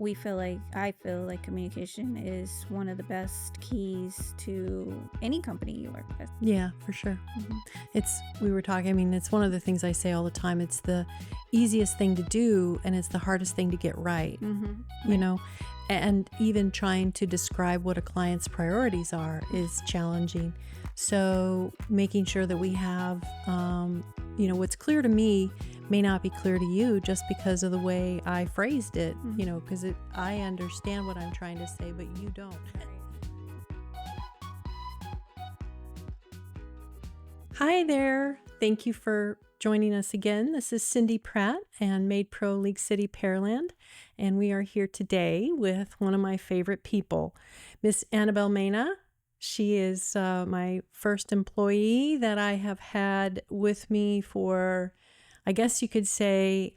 I feel like communication is one of the best keys to any company you work with. Yeah, for sure. Mm-hmm. We were talking, I mean, it's one of the things I say all the time. It's the easiest thing to do, and it's the hardest thing to get right, Mm-hmm. you know? And even trying to describe what a client's priorities are is challenging. So making sure that we have, what's clear to me may not be clear to you just because of the way I phrased it, because I understand what I'm trying to say, but you don't. Hi there. Thank you for joining us again. This is Cindy Pratt and MaidPro League City, Pearland, and we are here today with one of my favorite people, Miss Anabel Mena. She is my first employee that I have had with me for, I guess you could say,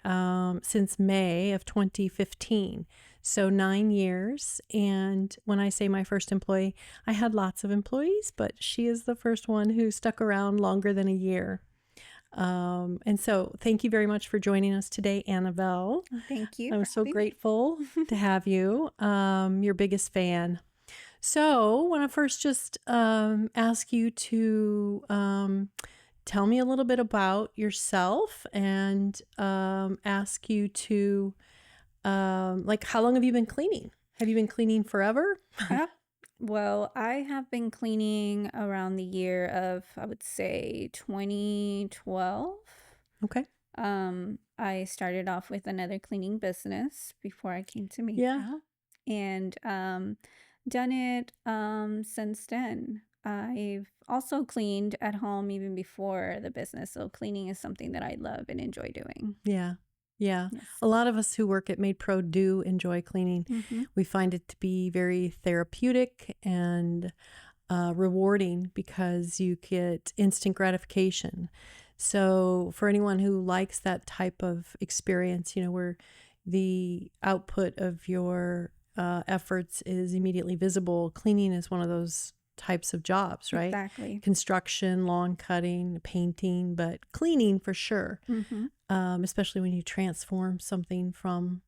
since May of 2015. So 9 years. And when I say my first employee, I had lots of employees, but she is the first one who stuck around longer than a year. And so thank you very much for joining us today, Anabel. Thank you. I'm so grateful to have you. Your biggest fan. So I want to first just ask you to tell me a little bit about yourself and ask you to, how long have you been cleaning? Have you been cleaning forever? Well, I have been cleaning around the year of, I would say, 2012. Okay. I started off with another cleaning business before I came to MaidPro. Yeah. And done it since then. I've also cleaned at home even before the business. So cleaning is something that I love and enjoy doing. Yeah. Yeah. Yes. A lot of us who work at MaidPro do enjoy cleaning. Mm-hmm. We find it to be very therapeutic and rewarding because you get instant gratification. So for anyone who likes that type of experience, where the output of your efforts is immediately visible, cleaning is one of those types of jobs, right? Exactly. Construction, lawn cutting, painting, but cleaning for sure. Mm-hmm. Especially when you transform something from,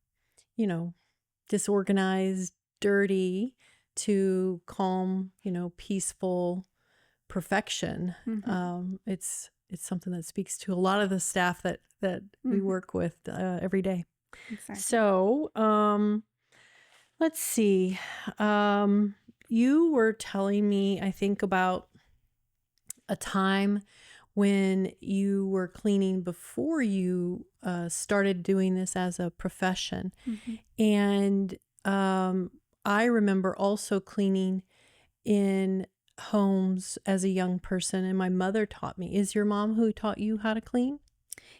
disorganized, dirty to calm, peaceful perfection. Mm-hmm. It's something that speaks to a lot of the staff that we work with every day. Exactly. So, let's see. You were telling me, I think, about a time when you were cleaning before you started doing this as a profession. Mm-hmm. And I remember also cleaning in homes as a young person, and my mother taught me. Is your mom who taught you how to clean?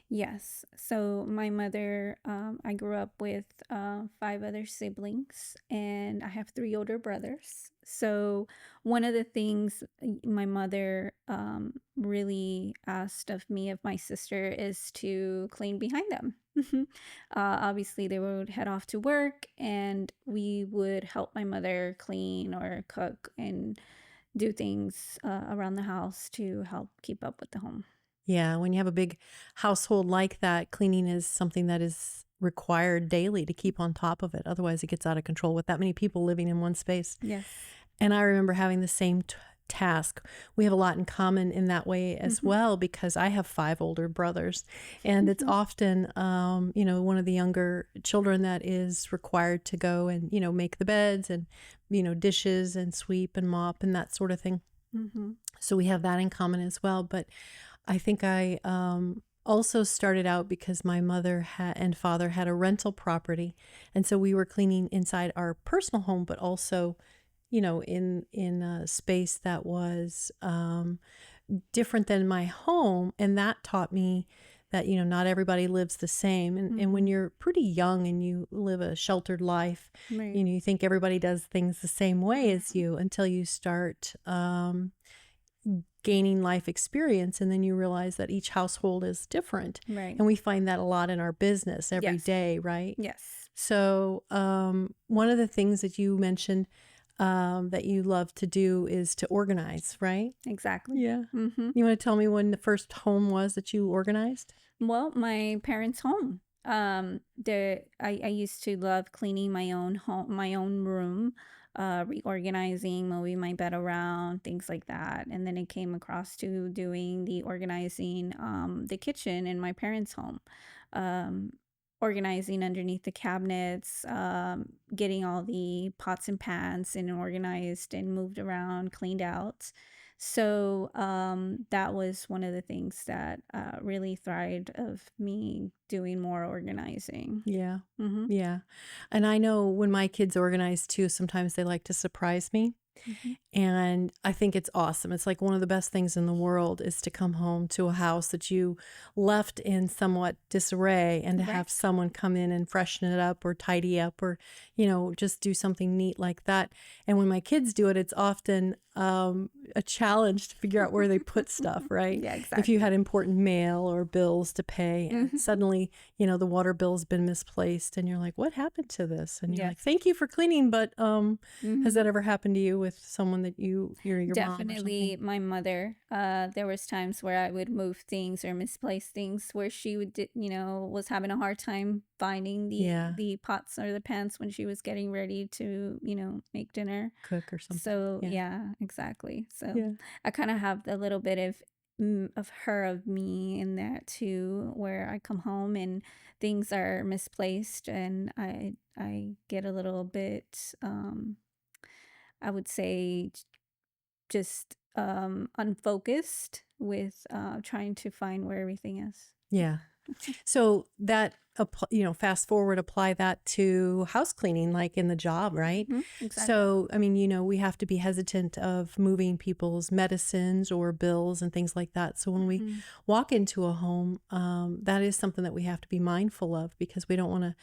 Yes. So my mother, I grew up with 5 other siblings, and I have 3 older brothers. So one of the things my mother really asked of me, of my sister, is to clean behind them. Obviously, they would head off to work, and we would help my mother clean or cook and do things around the house to help keep up with the home. Yeah, when you have a big household like that, cleaning is something that is required daily to keep on top of it. Otherwise, it gets out of control with that many people living in one space. Yes. And I remember having the same task. We have a lot in common in that way as well, because I have 5 older brothers, and it's often, one of the younger children that is required to go and, make the beds and, dishes and sweep and mop and that sort of thing. Mm-hmm. So we have that in common as well. But I think I also started out because my mother and father had a rental property. And so we were cleaning inside our personal home, but also, in a space that was different than my home. And that taught me that, not everybody lives the same. And when you're pretty young and you live a sheltered life, Right. you think everybody does things the same way as you until you start gaining life experience, and then you realize that each household is different. Right. And we find that a lot in our business every Yes. day, right? Yes. So one of the things that you mentioned that you love to do is to organize, right? Exactly. Yeah. Mm-hmm. You want to tell me when the first home was that you organized? Well, my parents' home. I used to love cleaning my own home, my own room, reorganizing, moving my bed around, things like that. And then it came across to doing the organizing, the kitchen in my parents' home, um, organizing underneath the cabinets, getting all the pots and pans and organized and moved around, cleaned out. So, that was one of the things that, really thrived of me doing more organizing. Yeah. Mhm, Yeah. And I know when my kids organize too, sometimes they like to surprise me. mhm. And I think it's awesome. It's like one of the best things in the world is to come home to a house that you left in somewhat disarray and to Right. have someone come in and freshen it up or tidy up or, you know, just do something neat like that. And when my kids do it, it's often a challenge to figure out where they put stuff, right? Yeah, If you exactly. had important mail or bills to pay and Mhm. suddenly, you know, the water bill's been misplaced and you're like, what happened to this? And you're like, Yes. thank you for cleaning, but has Mhm. that ever happened to you with someone that you're your mom or something? Definitely my mother. There was times where I would move things or misplace things where she would, was having a hard time finding Yeah, the pots or the pans when she was getting ready to, make dinner. cook or something. So Yeah, yeah, exactly. So yeah, I kind of have a little bit of her of me in that too, where I come home and things are misplaced, and I get a little bit, I would say, just unfocused with trying to find where everything is. yeah. So that you know, fast forward, apply that to house cleaning, like in the job, right? Exactly. So, I mean, you know, we have to be hesitant of moving people's medicines or bills and things like that. So when we Hmm. walk into a home, that is something that we have to be mindful of because we don't want to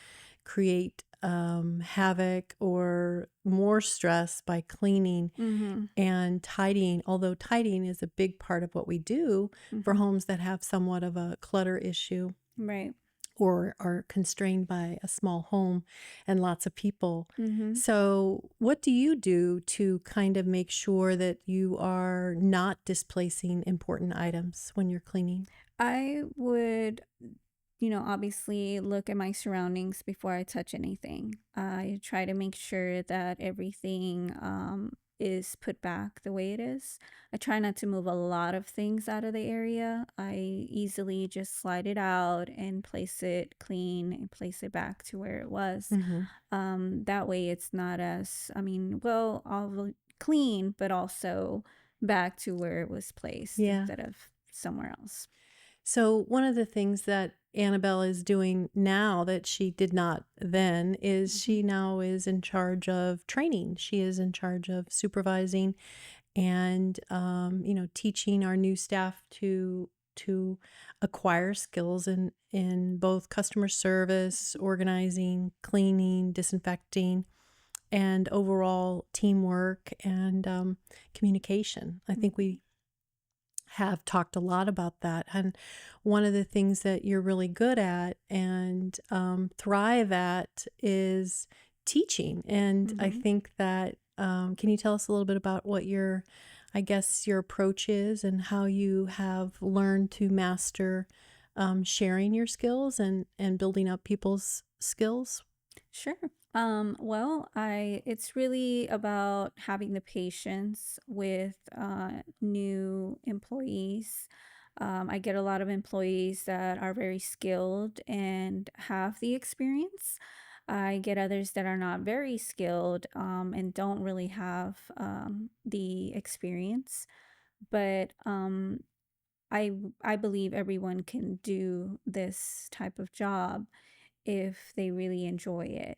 create havoc or more stress by cleaning Hmm. and tidying, although tidying is a big part of what we do for Hmm. homes that have somewhat of a clutter issue Right. or are constrained by a small home and lots of people. Hmm. So, what do you do to kind of make sure that you are not displacing important items when you're cleaning? I would, obviously look at my surroundings before I touch anything. I try to make sure that everything is put back the way it is. I try not to move a lot of things out of the area. I easily just slide it out and place it clean and place it back to where it was. Hmm. That way it's not as, I mean, well, all clean, but also back to where it was placed Yeah. instead of somewhere else. So, one of the things that Annabelle is doing now that she did not then is Mhm. she now is in charge of training. She is in charge of supervising and you know, teaching our new staff to acquire skills in both customer service, organizing, cleaning, disinfecting, and overall teamwork and communication. I think Mhm. we have talked a lot about that. And one of the things that you're really good at and thrive at is teaching. And I Mhm. think that, can you tell us a little bit about what your, I guess, your approach is and how you have learned to master sharing your skills and building up people's skills? Sure. Well, it's really about having the patience with new employees. I get a lot of employees that are very skilled and have the experience. I get others that are not very skilled and don't really have the experience. But I believe everyone can do this type of job if they really enjoy it.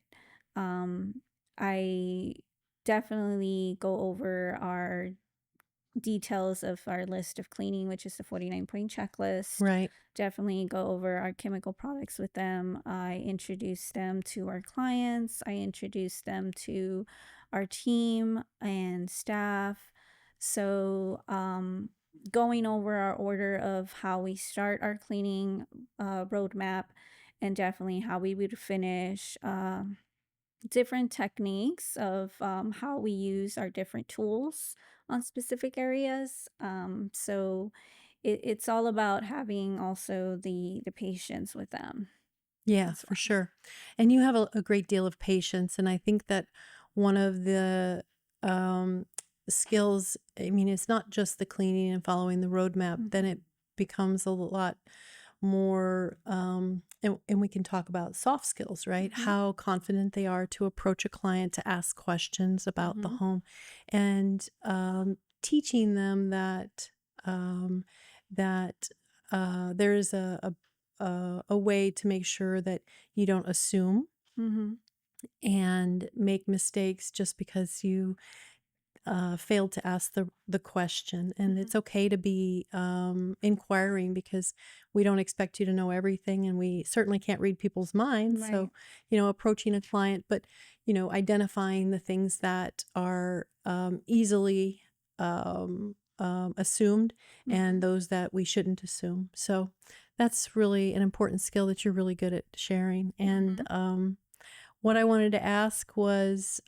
Um, I definitely go over our details of our list of cleaning, which is the 49-point checklist. Right. Definitely go over our chemical products with them. I introduce them to our clients. I introduce them to our team and staff. So, going over our order of how we start our cleaning roadmap and definitely how we would finish. Different techniques of how we use our different tools on specific areas. So it's all about having also the patience with them. Yeah, as for well. sure. And you have a great deal of patience. And I think that one of the um, skills, I mean, it's not just the cleaning and following the roadmap, then Mhm, it becomes a lot more, and we can talk about soft skills, right? mhm, How confident they are to approach a client to ask questions about the mhm, home and teaching them um, that there is a way to make sure that you don't assume mhm, and make mistakes just because you failed to ask the question. And mhm. it's okay to be inquiring because we don't expect you to know everything, and we certainly can't read people's minds. So, Right. approaching a client, but identifying the things that are easily assumed and Mhm, those that we shouldn't assume. So that's really an important skill that you're really good at sharing. And mhm, what I wanted to ask was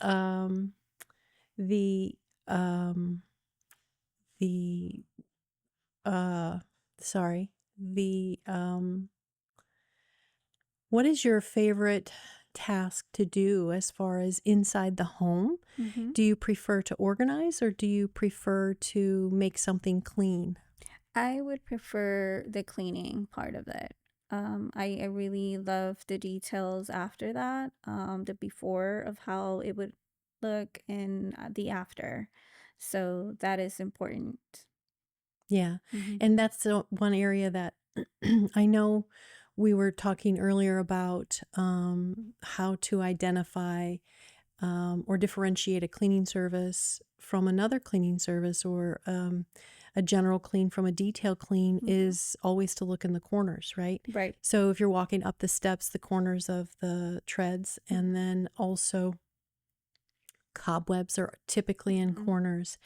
the um the uh sorry the what is your favorite task to do as far as inside the home? mhm. Do you prefer to organize or do you prefer to make something clean? I would prefer the cleaning part of it. I really love the details after that, the before of how it would look and the after. So that is important. Yeah. Mhm, And that's the one area that I know we were talking earlier about how to identify or differentiate a cleaning service from another cleaning service or a general clean from a detail clean mhm. is always to look in the corners, right? Right. So if you're walking up the steps, the corners of the treads, and Mhm, then also cobwebs are typically in mhm, corners,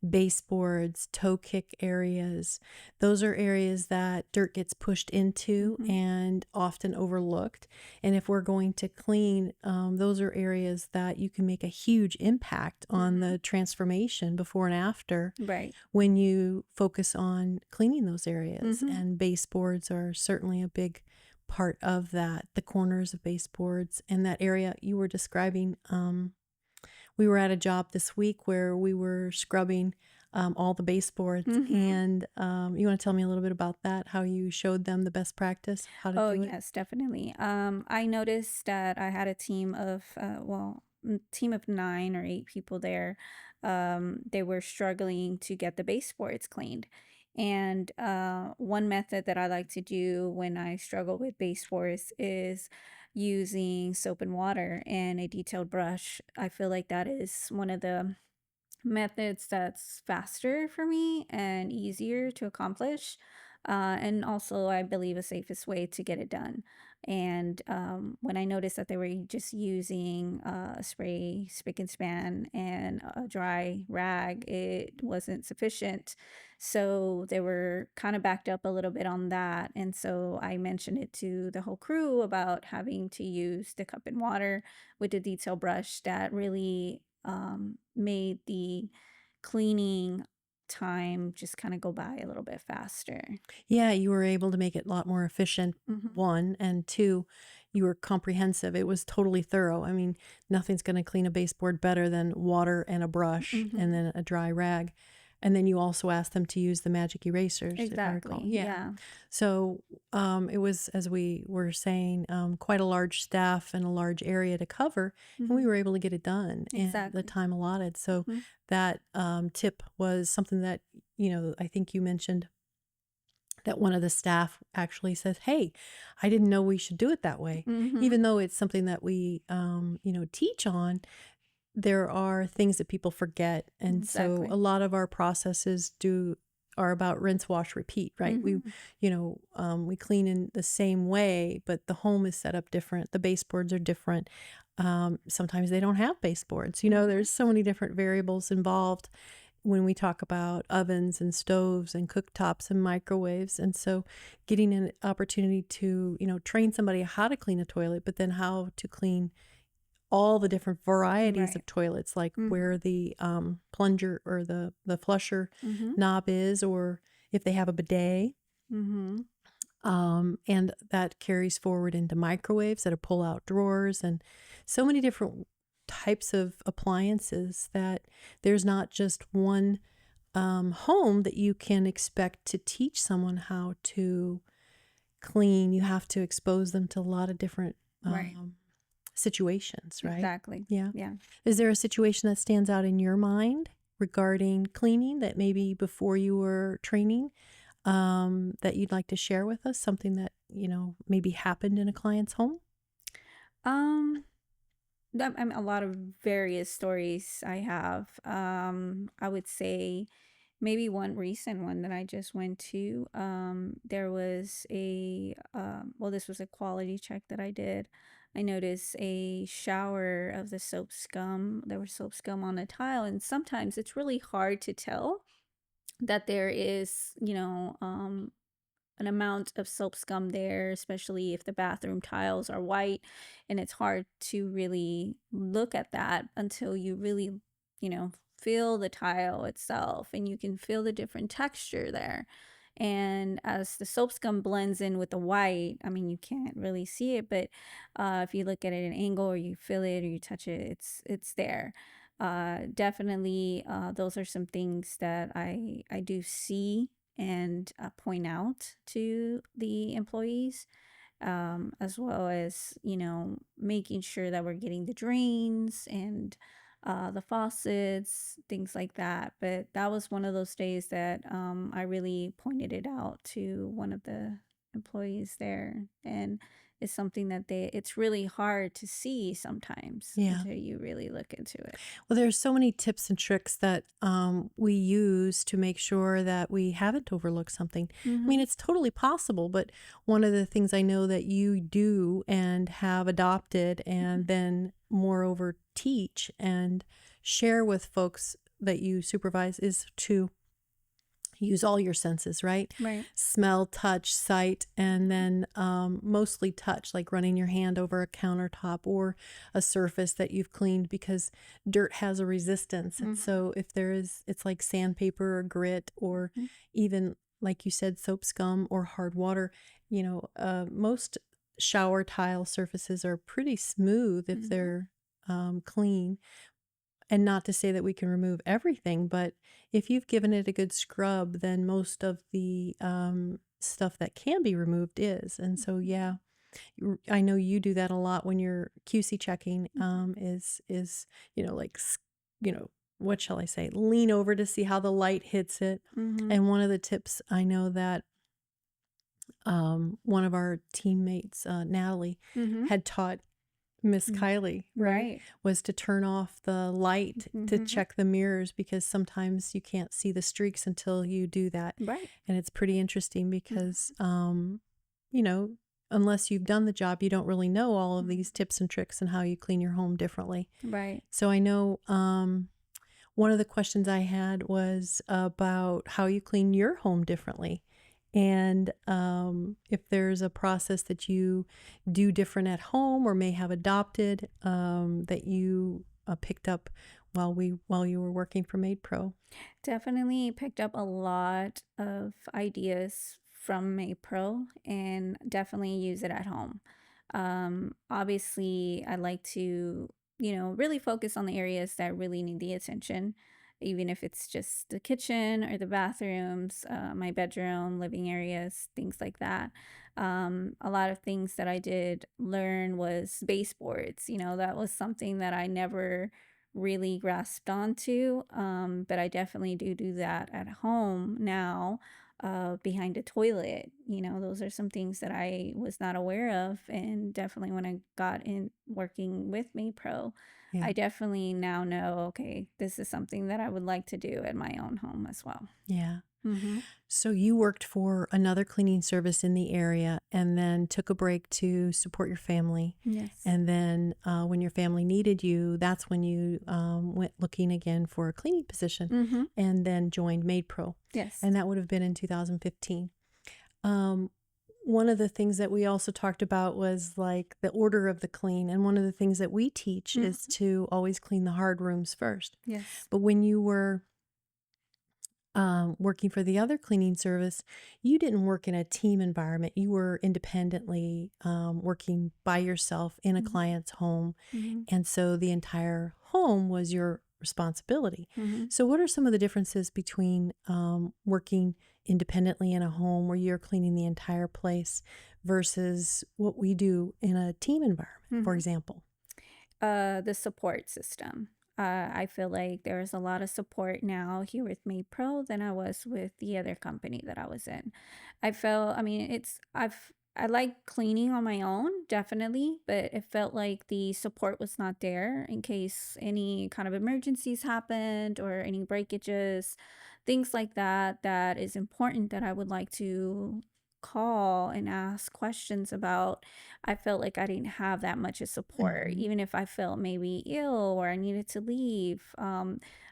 baseboards, toe kick areas. Those are areas that dirt gets pushed into mhm, and often overlooked. And if we're going to clean, those are areas that you can make a huge impact on mhm. the transformation before and after Right. when you focus on cleaning those areas. Mhm, And baseboards are certainly a big part of that, the corners of baseboards and that area you were describing. We were at a job this week where we were scrubbing all the baseboards. mhm. And you want to tell me a little bit about that? How you showed them the best practice, how to Oh, do it? yes, definitely. I noticed that I had a team of, team of 9 or 8 people there. They were struggling to get the baseboards cleaned. And one method that I like to do when I struggle with baseboards is using soap and water and a detailed brush. I feel like that is one of the methods that's faster for me and easier to accomplish. And also, I believe, a safest way to get it done. And when I noticed that they were just using a spray, spick and span, and a dry rag, it wasn't sufficient. So they were kind of backed up a little bit on that. And so I mentioned it to the whole crew about having to use the cup and water with the detail brush that really made the cleaning time just kind of go by a little bit faster. Yeah, you were able to make it a lot more efficient, Hmm. one, and two, you were comprehensive. It was totally thorough. I mean, nothing's going to clean a baseboard better than water and a brush and Hmm. then a dry rag. And then you also asked them to use the magic erasers, if I recall. Exactly. Yeah. Yeah. So it was, as we were saying, quite a large staff and a large area to cover, and we Hmm. were able to get it done in the Exactly. time allotted. So Hmm. that tip was something that, I think you mentioned that one of the staff actually says, "Hey, I didn't know we should do it that way." Hmm. Even though it's something that we, teach on, there are things that people forget. And so a Exactly. lot of our processes are about rinse, wash, repeat, right? Hmm. We clean in the same way, but the home is set up different. The baseboards are different. Sometimes they don't have baseboards. Hmm. There's so many different variables involved when we talk about ovens and stoves and cooktops and microwaves. And so getting an opportunity to, train somebody how to clean a toilet, but then how to clean all the different varieties Right. of toilets, like Hmm. where the plunger or the flusher Hmm. knob is, or if they have a bidet. Hmm. And that carries forward into microwaves that are pull out drawers and so many different types of appliances that there's not just one home that you can expect to teach someone how to clean. You have to expose them to a lot of different Right. situations, right? Exactly. Yeah. Yeah. Is there a situation that stands out in your mind regarding cleaning that maybe before you were training that you'd like to share with us? Something that, maybe happened in a client's home? Um, I mean, a lot of various stories I have. I would say maybe one recent one that I just went to. There was well, this was a quality check that I did. I noticed a shower of the soap scum. There was soap scum on the tile, and sometimes it's really hard to tell that there is, an amount of soap scum there, especially if the bathroom tiles are white. And it's hard to really look at that until you really, feel the tile itself and you can feel the different texture there. And as the soap scum blends in with the white, I mean, you can't really see it, but if you look at it at an angle or you feel it or you touch it, it's there. Definitely, those are some things that I do see and point out to the employees, as well as, making sure that we're getting the drains and the faucets, things like that. But that was one of those days that I really pointed it out to one of the employees there. And it's something that it's really hard to see sometimes Yeah. until you really look into it. Well, there's so many tips and tricks that we use to make sure that we haven't overlooked something. I mean, Mm-hmm. it's totally possible, but one of the things I know that you do and have adopted and then moreover teach and share with folks that you supervise is to use all your senses, right? Right. Smell, touch, sight, and then mostly touch, like running your hand over a countertop or a surface that you've cleaned because dirt has a resistance. And Mm-hmm. so if there is, it's like sandpaper or grit or even, like you said, soap scum or hard water, most shower tile surfaces are pretty smooth if Mm-hmm. they're clean. And not to say that we can remove everything, but if you've given it a good scrub, then most of the stuff that can be removed is. And so, yeah, I know you do that a lot when you're QC checking. Is like what shall I say? Lean over to see how the light hits it. Mm-hmm. And one of the tips I know that one of our teammates, Natalie, Mm-hmm. had taught Miss Mm. Kylie, right, Right. was to turn off the light to Mm-hmm. check the mirrors because sometimes you can't see the streaks until you do that. Right. And it's pretty interesting because, Mm-hmm. you know, unless you've done the job, you don't really know all of these Mm-hmm. tips and tricks and how you clean your home differently. Right. So I know one of the questions I had was about how you clean your home differently. And if there's a process that you do different at home or may have adopted that you picked up while you were working for MaidPro. Definitely picked up a lot of ideas from MaidPro and definitely use it at home. Obviously, I like to, really focus on the areas that really need the attention, even if it's just the kitchen or the bathrooms, my bedroom, living areas, things like that. A lot of things that I did learn was baseboards. That was something that I never really grasped onto. But I definitely do that at home now, behind a toilet. Those are some things that I was not aware of. And definitely when I got in working with MaidPro, Yeah. I definitely now know, okay, this is something that I would like to do at my own home as well. Yeah. Mm-hmm. So you worked for another cleaning service in the area and then took a break to support your family. Yes. And then when your family needed you, that's when you went looking again for a cleaning position Mm-hmm. and then joined MaidPro. Yes. And that would have been in 2015. Um, one of the things that we also talked about was like the order of the clean. And one of the things that we teach is Mm-hmm. to always clean the hard rooms first. Yes. But when you were working for the other cleaning service, you didn't work in a team environment. You were independently working by yourself in a Mhm. client's home. Mhm. And so the entire home was your responsibility. Mhm. So, what are some of the differences between working independently in a home where you're cleaning the entire place versus what we do in a team environment, for Mhm. example? The support system. I feel like there's a lot of support now here with MaidPro than I was with the other company that I was in. I mean, I like cleaning on my own, definitely, but it felt like the support was not there in case any kind of emergencies happened or any breakages, things like that, that is important that I would like to call and ask questions about. I felt like I didn't have that much of support, Hmm. even if I felt maybe ill or I needed to leave.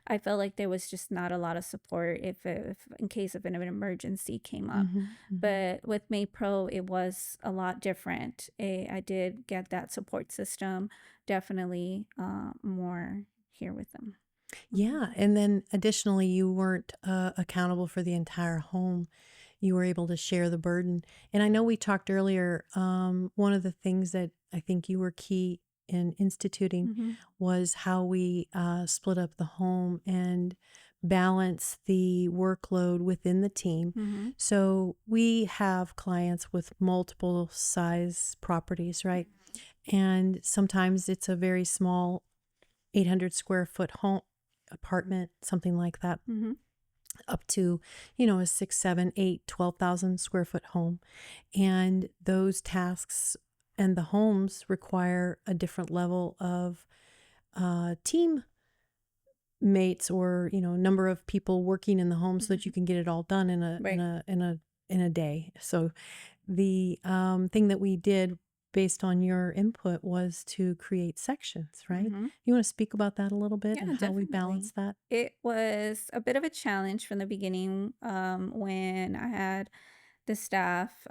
I felt like there was just not a lot of support if in case of an emergency came up. Hmm. Hmm. But with MaidPro, it was a lot different. I did get that support system, definitely more here with them. Mhm. Yeah. And then additionally, you weren't accountable for the entire home. You were able to share the burden. And I know we talked earlier, one of the things that I think you were key in instituting Mhm. was how we split up the home and balance the workload within the team. Mhm. So we have clients with multiple size properties, right? And sometimes it's a very small 800 square foot home apartment, something like that, Mhm. up to, a 6, 7, 8, 12,000 square foot home. And those tasks and the homes require a different level of team mates, or, number of people working in the home so that you Mhm. can get it all done Right. in a day. So the thing that we did based on your input was to create sections, right? Mhm. You want to speak about that a little bit Yeah, and how we balance definitely. that? It was a bit of a challenge from the beginning when I had the staff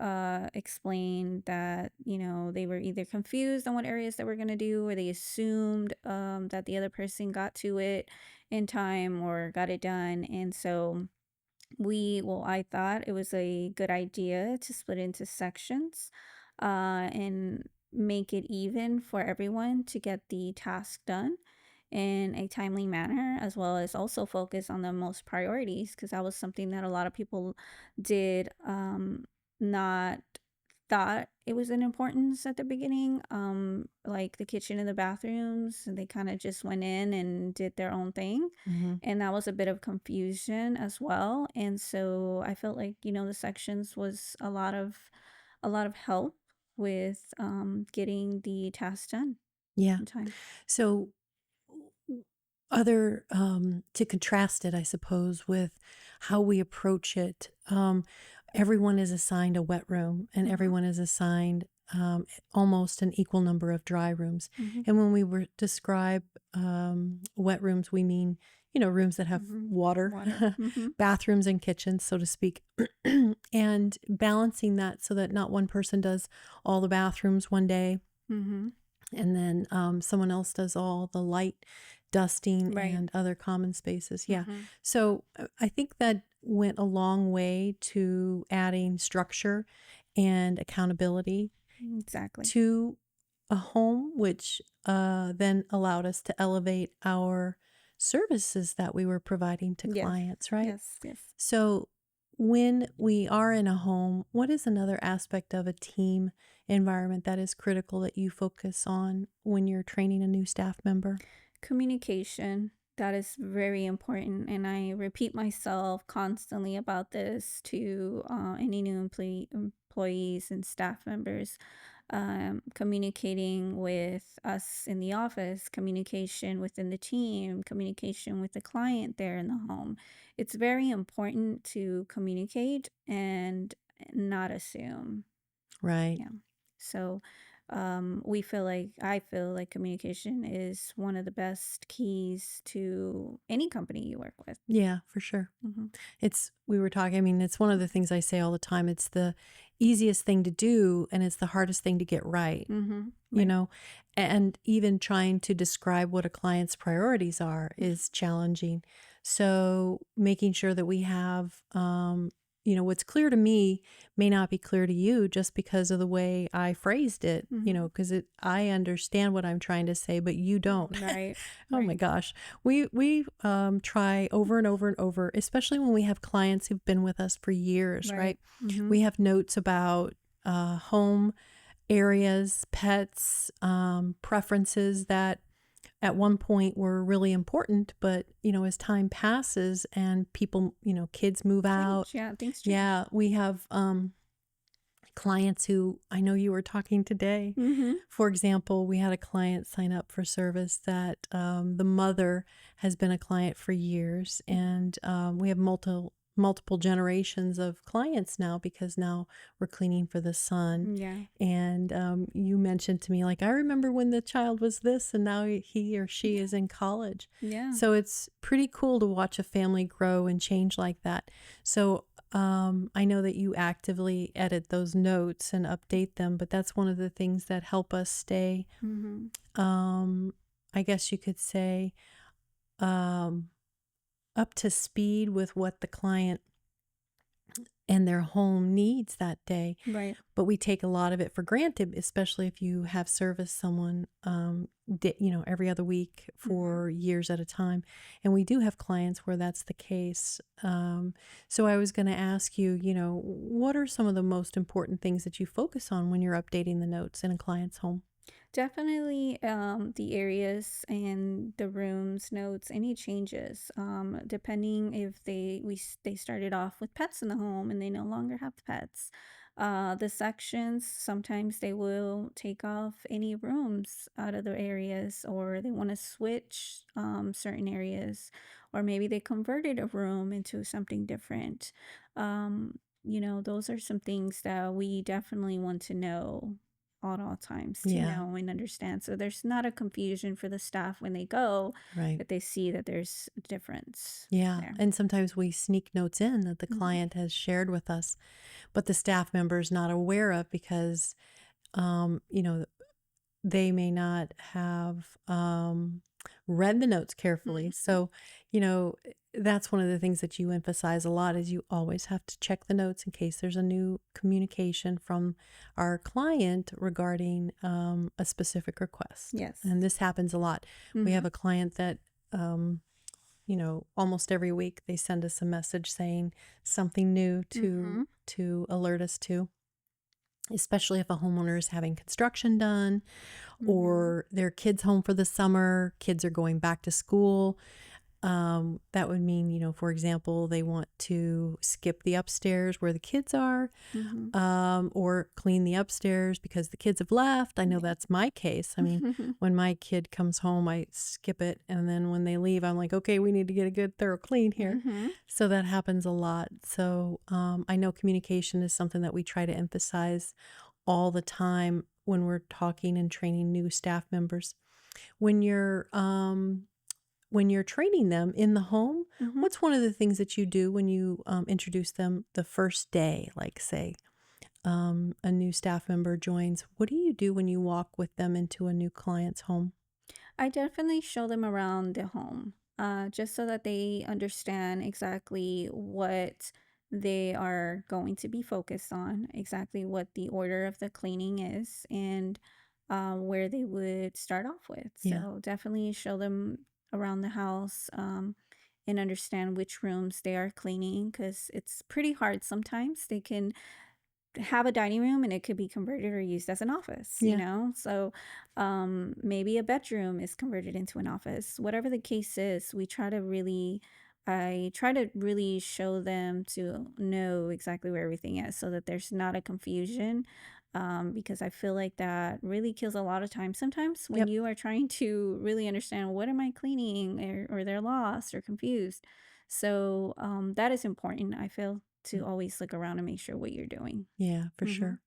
explain that, they were either confused on what areas that we're going to do, or they assumed that the other person got to it in time or got it done. And so I thought it was a good idea to split into sections and make it even for everyone to get the task done in a timely manner, as well as also focus on the most priorities, because that was something that a lot of people did not thought it was an importance at the beginning, like the kitchen and the bathrooms, and they kind of just went in and did their own thing, Hmm. and that was a bit of confusion as well. And so I felt like, the sections was a lot of help with getting the task done Yeah. in time. So, other to contrast it, I suppose, with how we approach it, everyone is assigned a wet room and Mhm. everyone is assigned almost an equal number of dry rooms. Mhm. And when we were describe wet rooms, we mean, rooms that have Mhm. water, Water. Mhm. bathrooms and kitchens, so to speak, and balancing that so that not one person does all the bathrooms one day Mhm. and then someone else does all the light dusting Right. and other common spaces. Yeah. Mhm. So I think that went a long way to adding structure and accountability Exactly. to a home, which then allowed us to elevate our services that we were providing to Yes. clients, right? Yes. Yes. So, when we are in a home, what is another aspect of a team environment that is critical that you focus on when you're training a new staff member? Communication. That is very important. And I repeat myself constantly about this to any new employees and staff members. Communicating with us in the office, communication within the team, communication with the client there in the home. It's very important to communicate and not assume. Right. Yeah. So I feel like communication is one of the best keys to any company you work with. Yeah, for sure. Hmm. We were talking, I mean, it's one of the things I say all the time. It's the easiest thing to do and it's the hardest thing to get right, Hmm. you Right. know? And even trying to describe what a client's priorities are is challenging. So making sure that we have, what's clear to me may not be clear to you just because of the way I phrased it, Mhm. because I understand what I'm trying to say, but you don't. Right. Oh my Right. gosh. We try over and over and over, especially when we have clients who've been with us for years, Right. right? Mhm. We have notes about home areas, pets, preferences that at one point were really important, but as time passes and people, kids move out. Change. Yeah, things change. Yeah, we have clients who I know you were talking today. Mhm. For example, we had a client sign up for service that the mother has been a client for years, and we have multiple generations of clients now because now we're cleaning for the son. Yeah. And you mentioned to me, like, I remember when the child was this, and now he or she Yeah. is in college. Yeah. So it's pretty cool to watch a family grow and change like that. So I know that you actively edit those notes and update them, but that's one of the things that help us stay, Mhm. um, I guess you could say, um, up to speed with what the client and their home needs that day. Right. But we take a lot of it for granted, especially if you have serviced someone, every other week Mhm. for years at a time. And we do have clients where that's the case. So I was going to ask you, what are some of the most important things that you focus on when you're updating the notes in a client's home? Definitely the areas and the rooms, notes, any changes. Depending if they started off with pets in the home and they no longer have pets. The sections, sometimes they will take off any rooms out of the areas, or they want to switch certain areas, or maybe they converted a room into something different. Those are some things that we definitely want to know at all times to Yeah, know and understand. So there's not a confusion for the staff when they go, right. that they see that there's a difference Yeah. there. And sometimes we sneak notes in that the Mhm. client has shared with us, but the staff member is not aware of because, um, you know, they may not have read the notes carefully. Mhm. So, that's one of the things that you emphasize a lot is you always have to check the notes in case there's a new communication from our client regarding a specific request. Yes. And this happens a lot. We have Mhm. a client that, almost every week they send us a message saying something new to Mhm. alert us to, especially if a homeowner is having construction done Mhm. or their kids home for the summer, kids are going back to school. That would mean, for example, they want to skip the upstairs where the kids are, Mhm. or clean the upstairs because the kids have left. I know Yeah. that's my case. I mean, when my kid comes home, I skip it. And then when they leave, I'm like, okay, we need to get a good thorough clean here. Mhm. So that happens a lot. So I know communication is something that we try to emphasize all the time when we're talking and training new staff members. When you're when you're training them in the home, Mhm. what's one of the things that you do when you introduce them the first day? Like, say, a new staff member joins. What do you do when you walk with them into a new client's home? I definitely show them around the home, just so that they understand exactly what they are going to be focused on, exactly what the order of the cleaning is, and where they would start off with. Yeah. So definitely show them around the house, and understand which rooms they are cleaning, because it's pretty hard sometimes. They can have a dining room and it could be converted or used as an office, Yeah. so maybe a bedroom is converted into an office. Whatever the case is, I try to really show them to know exactly where everything is, so that there's not a confusion, because I feel like that really kills a lot of time sometimes when Yep. you are trying to really understand, what am I cleaning, or they're lost or confused. So that is important, I feel, to Mm. always look around and make sure what you're doing. Yeah, for Mhm. sure.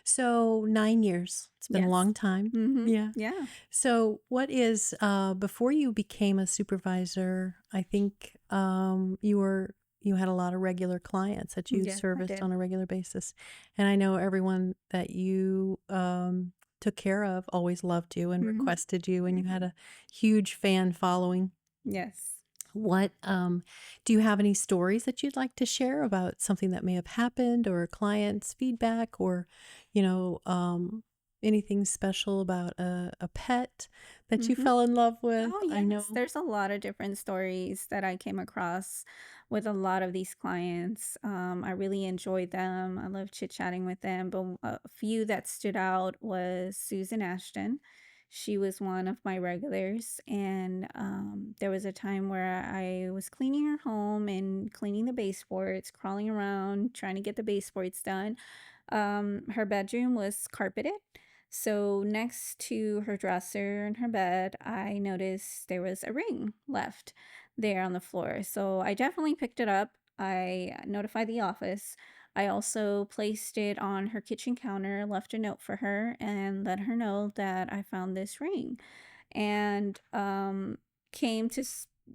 So 9 years. It's been a Yes. long time. Mhm. Yeah. Yeah. So what is before you became a supervisor, I think you had a lot of regular clients that you Yes, I serviced did. on a regular basis. And I know everyone that you took care of always loved you and Mhm. requested you and you had Mhm. a huge fan following. Yes. What do you have any stories that you'd like to share about something that may have happened or a client's feedback or, you know, anything special about a pet that you Mhm. fell in love with? Oh, I yes. know. There's a lot of different stories that I came across with a lot of these clients. I really enjoyed them. I love chit-chatting with them, but a few that stood out was Susan Ashton. She was one of my regulars, and there was a time where I was cleaning her home and cleaning the baseboards, crawling around, trying to get the baseboards done. Her bedroom was carpeted, so next to her dresser and her bed, I noticed there was a ring left there on the floor. So I definitely picked it up. I notified the office. I also placed it on her kitchen counter, left a note for her, and let her know that I found this ring. And came to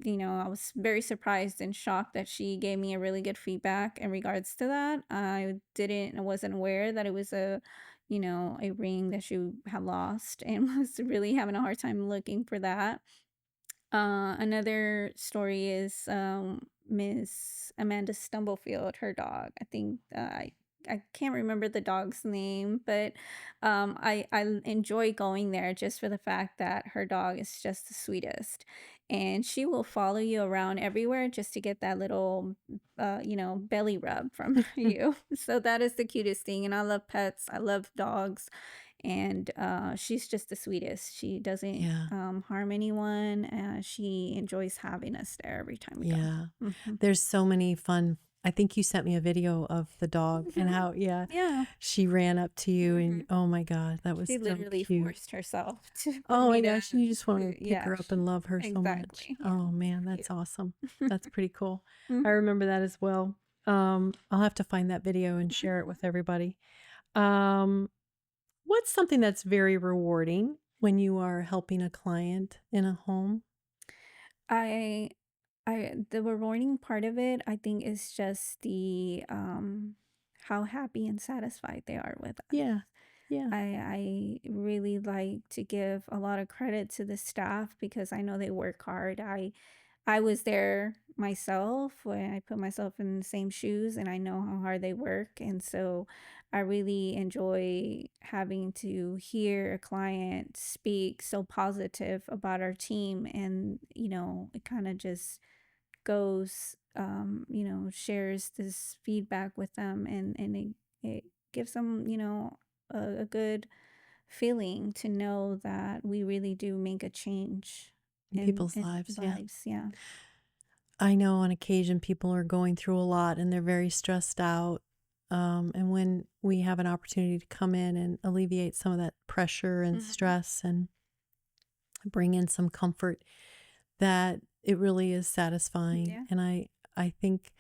I was very surprised and shocked that she gave me a really good feedback in regards to that. I wasn't aware that it was a ring that she had lost, and was really having a hard time looking for that. Another story is Miss Amanda Stumblefield, her dog. I think I can't remember the dog's name, but I enjoy going there just for the fact that her dog is just the sweetest, and she will follow you around everywhere just to get that little belly rub from you. So that is the cutest thing, and I love pets. I love dogs, and she's just the sweetest. She doesn't Yeah. harm anyone. She enjoys having us there every time we go. Yeah. Hmm. There's so many fun. I think you sent me a video of the dog and Hmm. how, yeah, Yeah. she ran up to you Hmm. and oh my God, that was She so literally cute. forced herself to for Oh my me to, gosh, you just want to pick yeah, her up and love her so much. exactly. Yeah, Oh man, cute. that's awesome. That's pretty cool. I Hmm. remember that as well. I'll have to find that video and share it with everybody. Um, what's something that's very rewarding when you are helping a client in a home? I the rewarding part of it, I think, is just the how happy and satisfied they are with us. Yeah. Yeah. I really like to give a lot of credit to the staff because I know they work hard. I was there myself when I put myself in the same shoes, and I know how hard they work, and so I really enjoy having to hear a client speak so positive about our team, and it kind of just goes, shares this feedback with them, and it gives them, a good feeling to know that we really do make a change In in people's lives. Yeah. lives. Yeah. I know on occasion people are going through a lot and they're very stressed out. And when we have an opportunity to come in and alleviate some of that pressure and Hmm. stress and bring in some comfort, that it really is satisfying. Yeah. And I think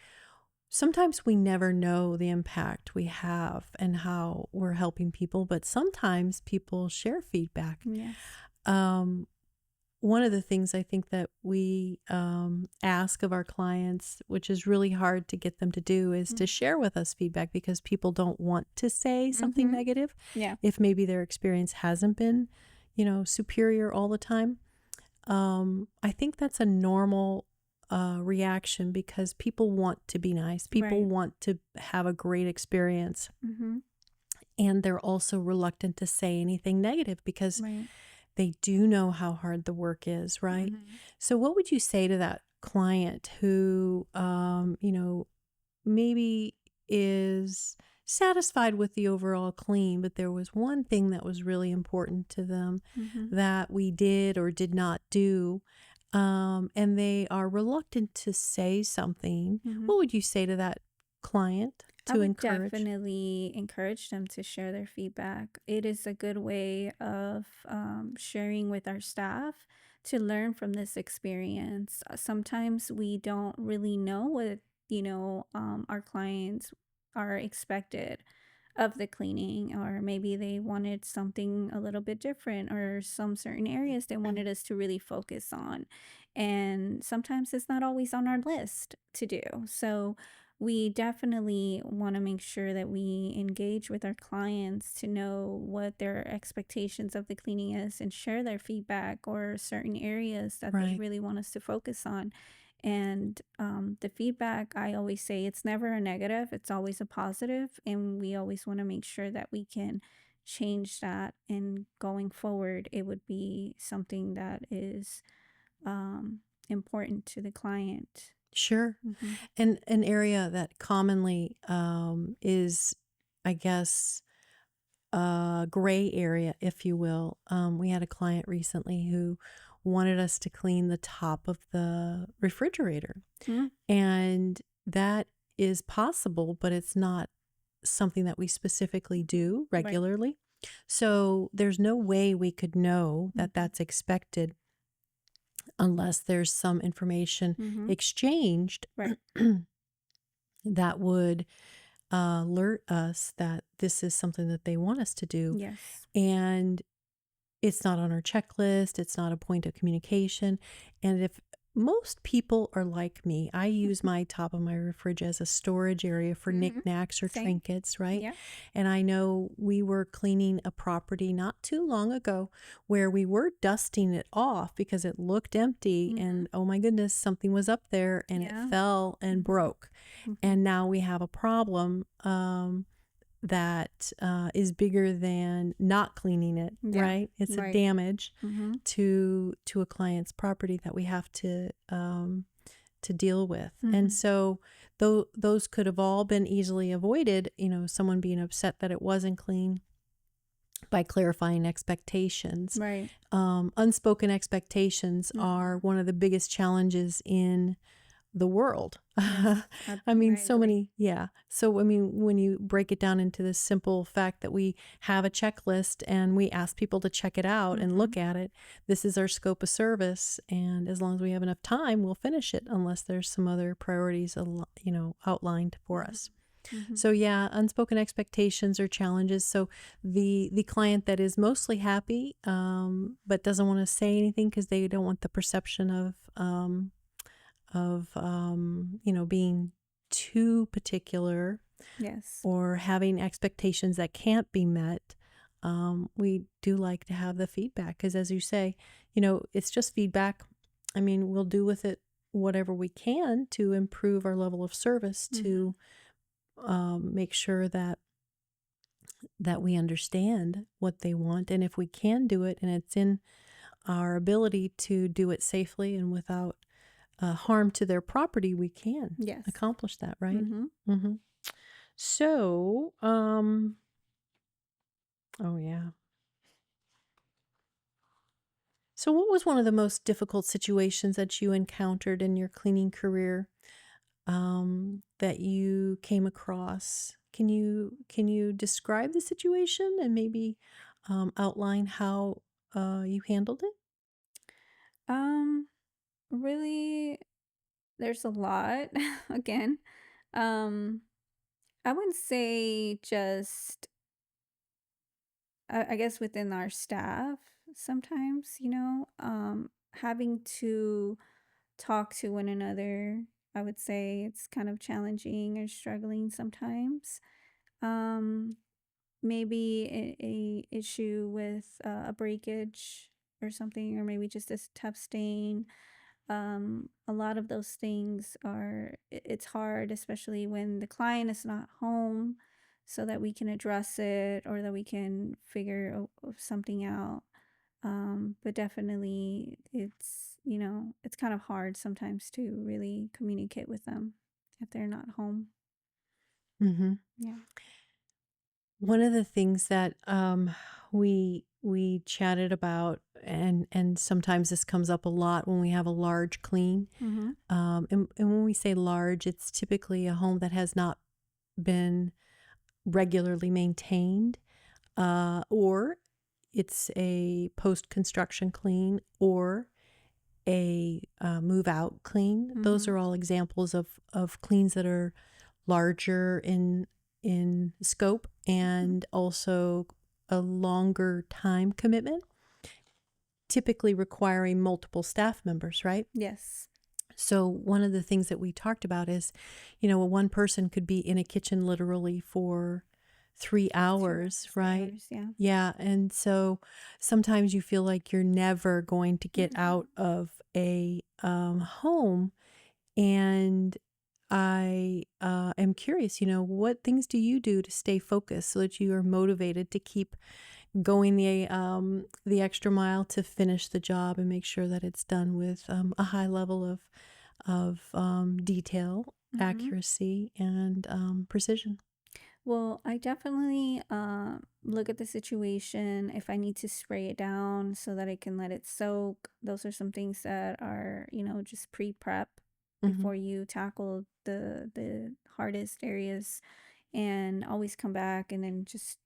sometimes we never know the impact we have and how we're helping people, but sometimes people share feedback. Yes. Um, One of the things I think that we ask of our clients, which is really hard to get them to do, is to Hmm. share with us feedback because people don't want to say something Hmm. negative Yeah. if maybe their experience hasn't been, superior all the time. I think that's a normal reaction because people want to be nice. People Right. want to have a great experience. Hmm. And they're also reluctant to say anything negative because Right. they do know how hard the work is, right? Hmm. So, what would you say to that client who, maybe is satisfied with the overall clean, but there was one thing that was really important to them Hmm. that we did or did not do, and they are reluctant to say something? Hmm. What would you say to that client I to would encourage? definitely encourage them to share their feedback. It is a good way of sharing with our staff to learn from this experience. Sometimes we don't really know what, our clients are expected of the cleaning, or maybe they wanted something a little bit different, or some certain areas they wanted us to really focus on. And sometimes it's not always on our list to do. So, we definitely want to make sure that we engage with our clients to know what their expectations of the cleaning is and share their feedback or certain areas that they Right. really want us to focus on. And the feedback, I always say it's never a negative, it's always a positive, and we always want to make sure that we can change that. And going forward, it would be something that is um, important to the client. Sure. Hmm. And an area that commonly is, I guess, a gray area, if you will. We had a client recently who wanted us to clean the top of the refrigerator. Mm, And that is possible, but it's not something that we specifically do right. regularly. So there's no way we could know that Hmm. that's expected unless there's some information Hmm. exchanged Right. that would alert us that this is something that they want us to do. Yes. And it's not on our checklist, it's not a point of communication. And if most people are like me, I use Hmm. my top of my fridge as a storage area for Hmm. knickknacks or Same. trinkets, right? Yeah. And I know we were cleaning a property not too long ago where we were dusting it off because it looked empty. Hmm. And oh my goodness, something was up there and it Yeah. fell and Hmm. broke. Hmm. And now we have a problem. That is bigger than not cleaning it, Yeah. right? It's a Right. damage Hmm. to a client's property that we have to deal with. And Hmm. so though those could have all been easily avoided, someone being upset that it wasn't clean by clarifying expectations. Right. Unspoken expectations are Hmm. one of the biggest challenges in the world. Yes. I mean, I so agree. many, yeah. So, I mean, when you break it down into the simple fact that we have a checklist and we ask people to check it out and Hmm. look at it, this is our scope of service. And as long as we have enough time, we'll finish it unless there's some other priorities, outlined for Hmm. us. Hmm. So yeah, unspoken expectations or challenges. So the client that is mostly happy, but doesn't want to say anything because they don't want the perception of being too particular Yes. or having expectations that can't be met. We do like to have the feedback because, as you say, it's just feedback. I mean, we'll do with it whatever we can to improve our level of service, Hmm. to make sure that we understand what they want, and if we can do it, and it's in our ability to do it safely and without harm to their property, we can Yes. accomplish that, right? Hmm. Hmm. So, oh yeah. So, what was one of the most difficult situations that you encountered in your cleaning career that you came across? Can you describe the situation and maybe outline how you handled it? Um, really, there's a lot. Again, um, I wouldn't say just, I guess within our staff, sometimes, having to talk to one another, I would say it's kind of challenging or struggling sometimes. Um, Maybe a issue with a breakage or something, or maybe just a tough stain. A lot of those things are, it's hard, especially when the client is not home, so that we can address it or that we can figure something out. But definitely it's kind of hard sometimes to really communicate with them if they're not home. Hmm. Yeah. One of the things that we chatted about, and sometimes this comes up a lot when we have a large clean. Mm-hmm. And when we say large, it's typically a home that has not been regularly maintained, or it's a post construction clean, or a move out clean. Those Mm-hmm. are all examples of cleans that are larger in scope Mm-hmm. and also a longer time commitment, typically requiring multiple staff members, right? Yes. So one of the things that we talked about is, you know, one person could be in a kitchen literally for 3 hours, 2 hours, 3 right? hours, yeah. Yeah. And so sometimes you feel like you're never going to get Mhm. out of a home. And I am curious, you know, what things do you do to stay focused so that you are motivated to keep going the extra mile to finish the job and make sure that it's done with a high level of detail, Mhm. accuracy, and precision. Well, I definitely look at the situation if I need to spray it down so that I can let it soak. Those are some things that are, just pre-prep Hmm. before you tackle the hardest areas, and always come back and then just,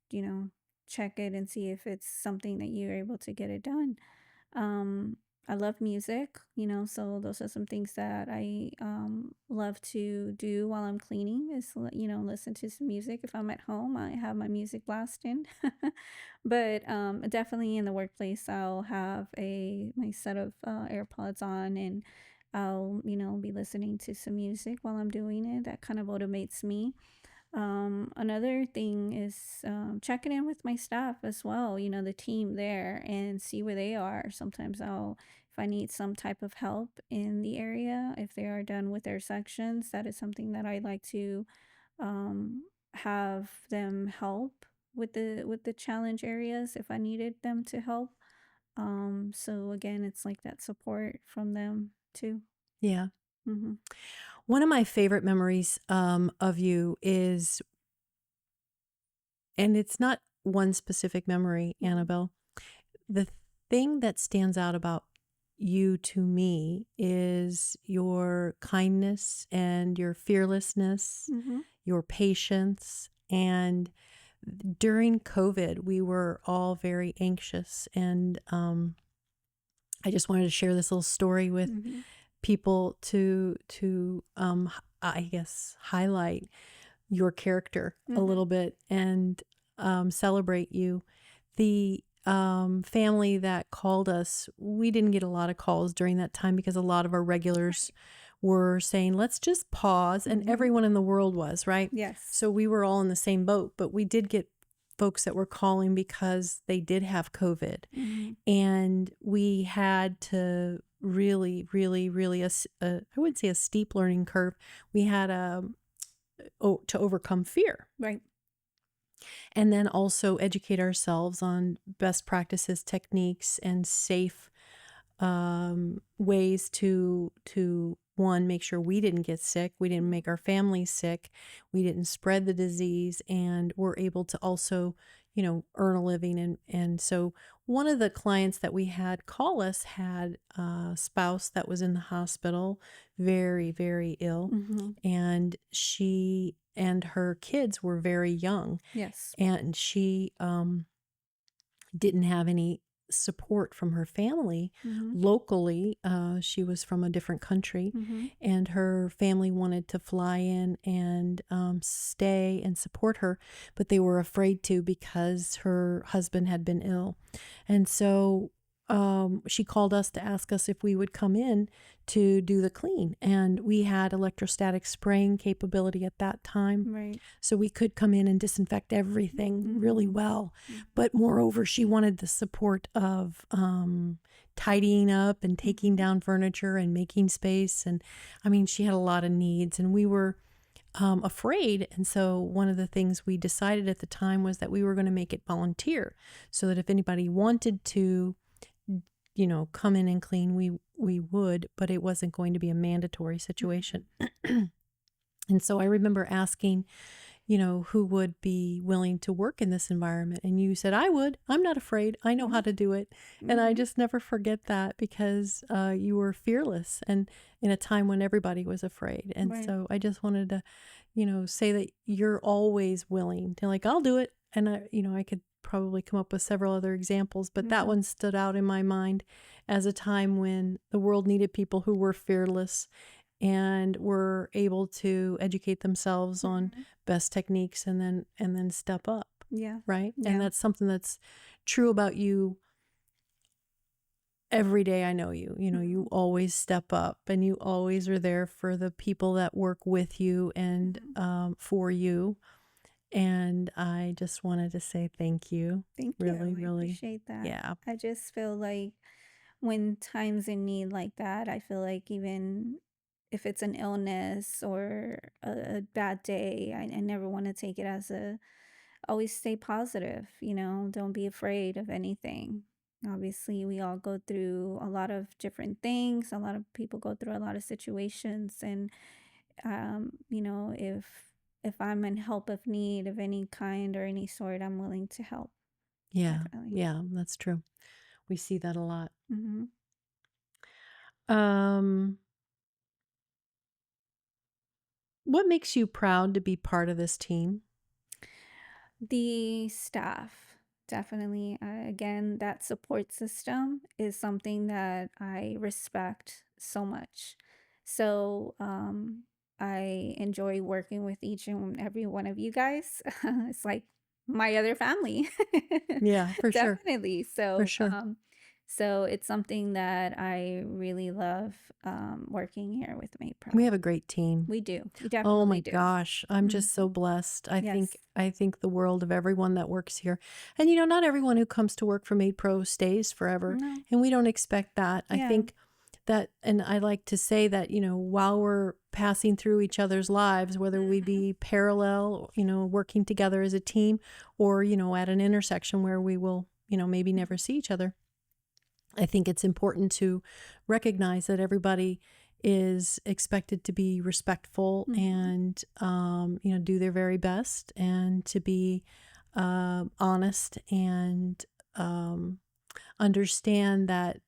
check it and see if it's something that you're able to get it done. Um, I love music, so those are some things that I love to do while I'm cleaning is, listen to some music. If I'm at home, I have my music blasting. But definitely in the workplace, I'll have my set of AirPods on, and I'll, be listening to some music while I'm doing it. That kind of motivates me. Another thing is checking in with my staff as well, the team there, and see where they are. Sometimes if I need some type of help in the area, if they are done with their sections, that is something that I like to have them help with the challenge areas if I needed them to help. So again, it's like that support from them too. Yeah. Mm-hmm. One of my favorite memories of you is, and it's not one specific memory, Mm-hmm. Annabelle. The thing that stands out about you to me is your kindness and your fearlessness, Mm-hmm. your patience. And during COVID, we were all very anxious. And I just wanted to share this little story with Mm-hmm. people to I guess highlight your character a Mm-hmm. little bit and celebrate you. The family that called us, we didn't get a lot of calls during that time because a lot of our regulars were saying, let's just pause. And Mm-hmm. everyone in the world was, right? Yes. So we were all in the same boat, but we did get folks that were calling because they did have COVID. Mhm. And we had to really, really, really, I wouldn't say a steep learning curve. We had to overcome fear Right. and then also educate ourselves on best practices, techniques, and safe ways to one, make sure we didn't get sick, we didn't make our families sick, we didn't spread the disease, and we're able to also, you know, earn a living. And so one of the clients that we had call us had a spouse that was in the hospital, very, very ill, Mhm. and she and her kids were very young, Yes. and she didn't have any support from her family Mhm. locally. She was from a different country, Mhm. and her family wanted to fly in and stay and support her, but they were afraid to because her husband had been ill. And so she called us to ask us if we would come in to do the clean. And we had electrostatic spraying capability at that time. Right. So we could come in and disinfect everything really Mhm. well. Mhm. But moreover, she wanted the support of tidying up and taking Mhm. down furniture and making space. And I mean, she had a lot of needs, and we were afraid. And so one of the things we decided at the time was that we were going to make it volunteer so that if anybody wanted to, you know, come in and clean, we would, but it wasn't going to be a mandatory situation. Mhm. And so I remember asking, you know, who would be willing to work in this environment. And you said, I would. I'm not afraid. I know how Mhm. to do it. And I Mhm. just never forget that because you were fearless and in a time when everybody was afraid. And Right. so I just wanted to, you know, say that you're always willing to, like, I'll do it. And I could probably come up with several other examples, but that Mhm. one stood out in my mind as a time when the world needed people who were fearless and were able to educate themselves on Mhm. best techniques and then step up, Yeah. right? And Yeah. that's something that's true about you every day I know you. You know, you Mhm, always step up and you always are there for the people that work with you and mhm. for you. And I just wanted to say thank you. Thank you. Really, I really. appreciate that. Yeah. I just feel like when times in need like that, I feel like even if it's an illness or a bad day, I never want to take it as a always stay positive, don't be afraid of anything. Obviously, we all go through a lot of different things. A lot of people go through a lot of situations, and if I'm in help of need of any kind or any sort, I'm willing to help. Yeah. Definitely. Yeah. That's true. We see that a lot. Hmm. Um, what makes you proud to be part of this team? The staff, definitely. Again, that support system is something that I respect so much. So, I enjoy working with each and every one of you guys. It's like my other family. Yeah, for sure. Definitely. For So, sure. so it's something that I really love working here with We MaidPro. have a great team. We do. We Oh my definitely do. gosh, I'm Hmm. just so blessed. I think Yes. I think the world of everyone that works here. And you know, not everyone who comes to work for Maid Pro stays forever, No. and we don't expect that. I Yeah. think that and I like to say that, you know, while we're passing through each other's lives, whether we Hmm. be parallel, you know, working together as a team or, you know, at an intersection where we will, you know, maybe never see each other. I think it's important to recognize that everybody is expected to be respectful Mhm. and, you know, do their very best and to be honest and understand that,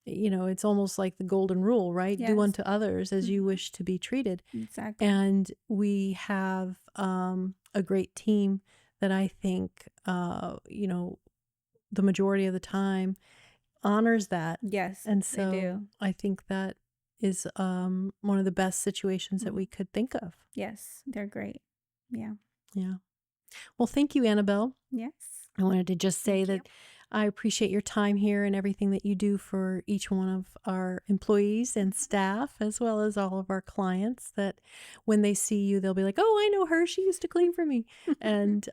you know, it's almost like the golden rule, right? Do Yes. unto others as you Mhm. wish to be treated. Exactly. And we have a great team that I think, you know, the majority of the time honors that. Yes, And they so do. I think that is one of the best situations that Mhm. we could think of. Yes, they're great. Yeah. Yeah. Well, thank you, Annabelle. Yes. I wanted to just say Thank you. that I appreciate your time here and everything that you do for each one of our employees and Mhm. staff, as well as all of our clients. That when they see you, they'll be like, "Oh, I know her. She used to clean for me." And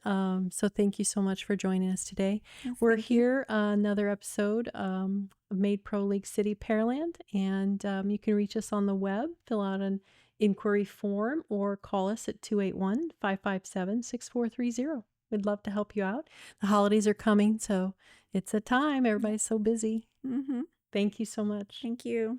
so, thank you so much for joining us today. Yes, We're thank you. here, another episode of Maid Pro League City, Pearland, and you can reach us on the web, fill out an inquiry form, or call us at 281-557-6430. We'd love to help you out. The holidays are coming, so it's a time. Yeah. Everybody's so busy. Mhm. Thank you so much. Thank you.